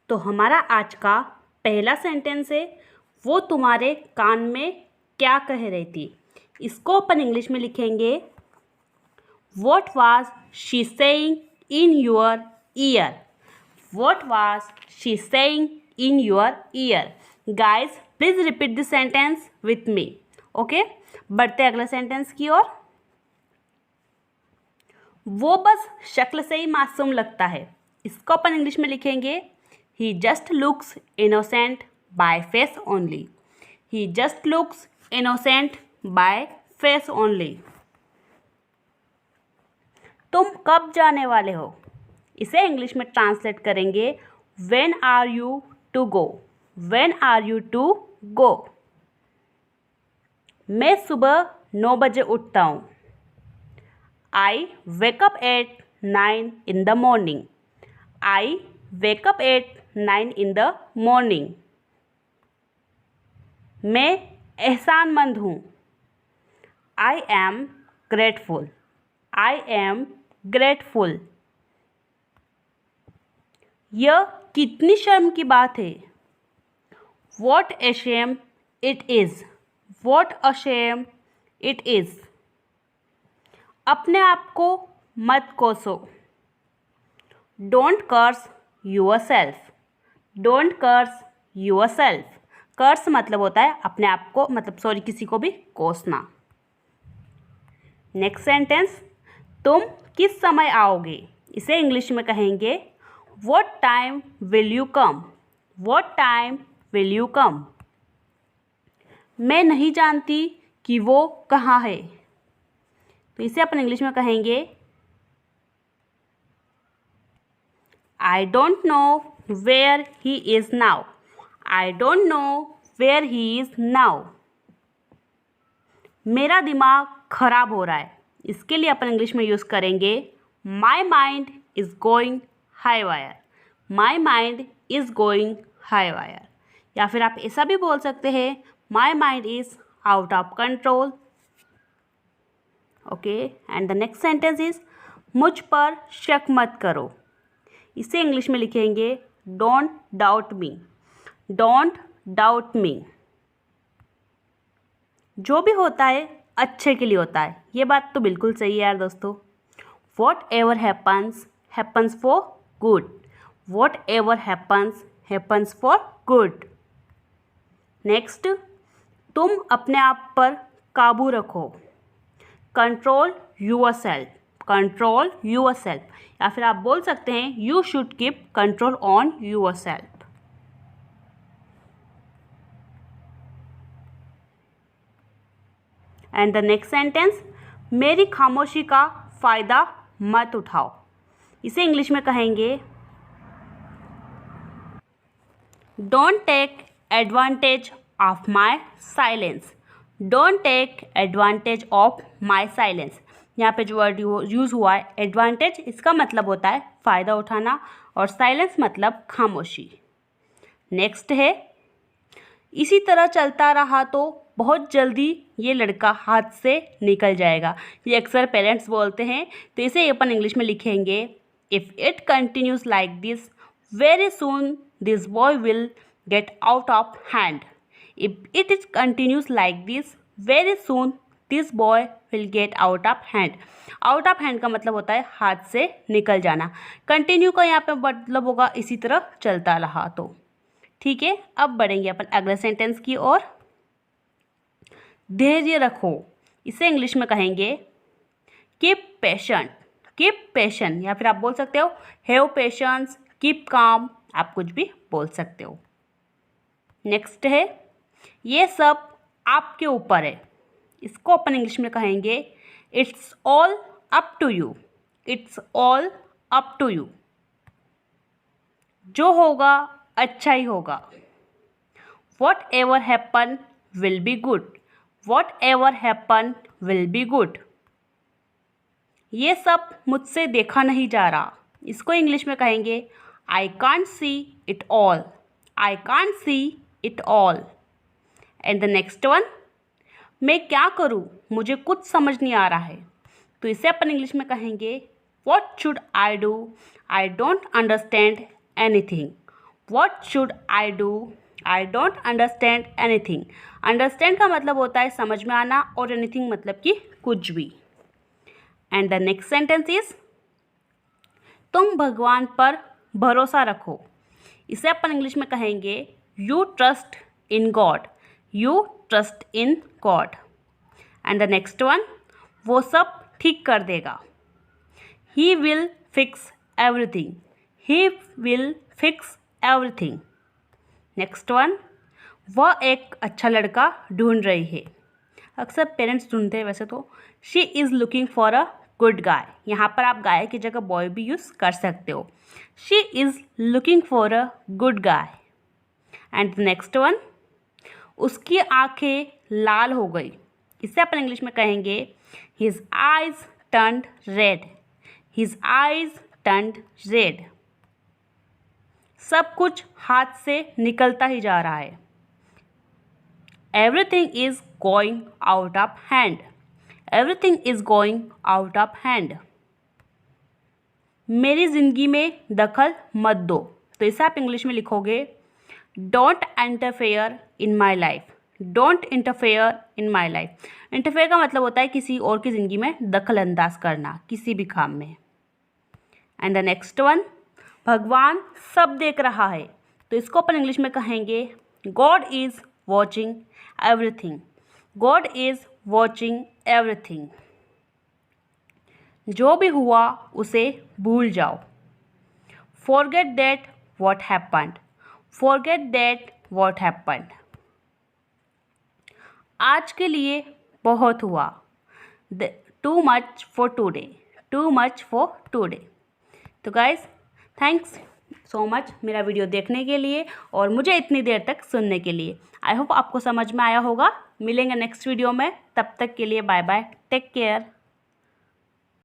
तो हमारा आज का पहला सेंटेंस है, वो तुम्हारे कान में क्या कह रही थी। इसको अपन इंग्लिश में लिखेंगे, what was she saying in your year. What was she saying in your year. Guys please repeat this sentence with me. Okay, बढ़ते अगले सेंटेंस की ओर। वो बस शक्ल से ही मासूम लगता है। इसको अपन इंग्लिश में लिखेंगे, he just looks innocent by face only. He just looks innocent by face only. तुम कब जाने वाले हो। इसे इंग्लिश में ट्रांसलेट करेंगे, when are you to go. When are you to go. मैं सुबह 9 बजे उठता हूँ। I wake up at 9 in the morning. I wake up at 9 in the morning. मैं एहसानमंद हूँ। I am grateful. I am grateful. यह कितनी शर्म की बात है। What a shame it is. What a shame it is. अपने आप को मत कोसो। Don't curse yourself. Don't curse yourself. Curse मतलब होता है अपने आप को, मतलब किसी को भी कोसना। नेक्स्ट सेंटेंस, तुम किस समय आओगे। इसे इंग्लिश में कहेंगे, what time will you come. What time will you come. मैं नहीं जानती कि वो कहाँ है। तो इसे अपन इंग्लिश में कहेंगे, I don't know where he is now. I don't know where he is now. मेरा दिमाग खराब हो रहा है। इसके लिए अपन इंग्लिश में यूज़ करेंगे, my mind is going haywire. My mind is going haywire. या फिर आप ऐसा भी बोल सकते हैं, my mind is out of control. Okay, and the next sentence is, मुझ पर शक मत करो। इसे इंग्लिश में लिखेंगे, don't doubt me. Don't doubt me. जो भी होता है अच्छे के लिए होता है। ये बात तो बिल्कुल सही है यार दोस्तों। What ever happens happens for good. What ever happens happens for good. Next, तुम अपने आप पर काबू रखो। Control your self. Control your self. या फिर आप बोल सकते हैं, you should keep control on your self. And the next sentence, मेरी खामोशी का फायदा मत उठाओ। इसे इंग्लिश में कहेंगे, don't take advantage of my silence. Don't take advantage of my silence. यहाँ पे जो वर्ड यूज़ हुआ है एडवांटेज, इसका मतलब होता है फ़ायदा उठाना, और साइलेंस मतलब खामोशी। नेक्स्ट है, इसी तरह चलता रहा तो बहुत जल्दी ये लड़का हाथ से निकल जाएगा। ये अक्सर पेरेंट्स बोलते हैं, तो इसे अपन इंग्लिश में लिखेंगे, if it continues like this very soon this boy will get out of hand. If it is continues like this very soon this boy will get out of hand. Out of hand का मतलब होता है हाथ से निकल जाना। Continue का यहाँ पे मतलब होगा इसी तरह चलता रहा तो। ठीक है, अब बढ़ेंगे अपन अगले सेंटेंस की ओर। धैर्य रखो। इसे इंग्लिश में कहेंगे, कीप पेशेंट। Keep patient. या फिर आप बोल सकते हो, हैव पेशेंस, कीप काम, आप कुछ भी बोल सकते हो। नेक्स्ट है, ये सब आपके ऊपर है। इसको अपन इंग्लिश में कहेंगे, it's all up to you. It's all up to you. जो होगा अच्छा ही होगा। Whatever happen will be good. Whatever happen will be good. ये सब मुझसे देखा नहीं जा रहा। इसको इंग्लिश में कहेंगे, I can't see it all. I can't see it all. And the next one, मैं क्या करूँ, मुझे कुछ समझ नहीं आ रहा है। तो इसे अपन इंग्लिश में कहेंगे, what should I do, I don't understand anything. What should I do, I don't understand anything. Understand का मतलब होता है समझ में आना, और एनीथिंग मतलब कि कुछ भी। And the next sentence is तुम भगवान पर भरोसा रखो। इसे अपन इंग्लिश में कहेंगे you trust in God, you trust in God. And the next one, वो सब ठीक कर देगा। He will fix everything, he will fix everything. Next one, वह एक अच्छा लड़का ढूंढ रही है। अक्सर पेरेंट्स ढूंढते हैं वैसे तो। She is looking for a good guy, यहाँ पर आप गाय की जगह बॉय भी यूज़ कर सकते हो। She is looking for a good guy. And next one, उसकी आंखें लाल हो गई। इसे अपन इंग्लिश में कहेंगे his eyes turned red, his eyes turned red. सब कुछ हाथ से निकलता ही जा रहा है। Everything is going out of hand, everything is going out of hand. मेरी ज़िंदगी में दखल मत दो। तो इसे आप इंग्लिश में लिखोगे don't interfere in my life, don't interfere in my life. Interfere का मतलब होता है किसी और की ज़िंदगी में दखल अंदाज करना, किसी भी काम में। एंड द नेक्स्ट वन, भगवान सब देख रहा है। तो इसको अपन इंग्लिश में कहेंगे God is watching everything, God is watching everything. जो भी हुआ उसे भूल जाओ। Forget that what happened, forget that what happened. आज के लिए बहुत हुआ। Too much for today, too much for today. तो गाइस, थैंक्स सो मच मेरा वीडियो देखने के लिए और मुझे इतनी देर तक सुनने के लिए। आई होप आपको समझ में आया होगा। मिलेंगे नेक्स्ट वीडियो में, तब तक के लिए बाय बाय, टेक केयर।